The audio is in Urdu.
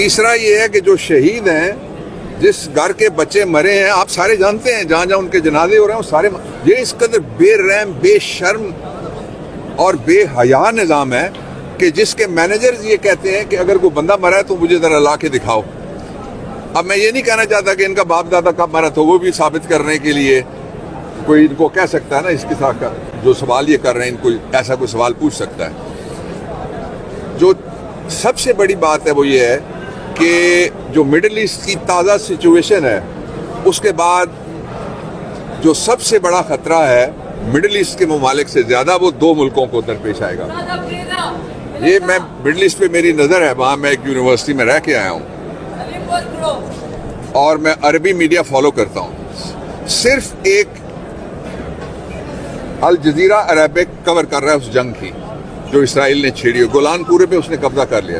تیسرا یہ ہے کہ جو شہید ہیں، جس گھر کے بچے مرے ہیں، آپ سارے جانتے ہیں، جہاں جہاں ان کے جنازے ہو رہے ہیں وہ سارے، یہ اس قدر بے رحم، بے شرم اور بے حیا نظام ہے کہ جس کے مینیجرز یہ کہتے ہیں کہ اگر کوئی بندہ مرا ہے تو مجھے ذرا لا کے دکھاؤ۔ اب میں یہ نہیں کہنا چاہتا کہ ان کا باپ دادا کب مرا تھا، وہ بھی ثابت کرنے کے لیے کوئی ان کو کہہ سکتا ہے نا، اس کے ساتھ جو سوال یہ کر رہے ہیں ان کو ایسا کوئی سوال پوچھ سکتا ہے۔ جو سب سے بڑی بات ہے وہ یہ ہے کہ جو مڈل ایسٹ کی تازہ سچویشن ہے، اس کے بعد جو سب سے بڑا خطرہ ہے مڈل ایسٹ کے ممالک سے زیادہ، وہ دو ملکوں کو درپیش آئے گا۔ یہ میں مڈل ایسٹ پہ میری نظر ہے، وہاں میں ایک یونیورسٹی میں رہ کے آیا ہوں اور میں عربی میڈیا فالو کرتا ہوں۔ صرف ایک الجزیرہ عربک کور کر رہا ہے اس جنگ کی جو اسرائیل نے چھیڑی ہے، گولان پورے پہ اس نے قبضہ کر لیا۔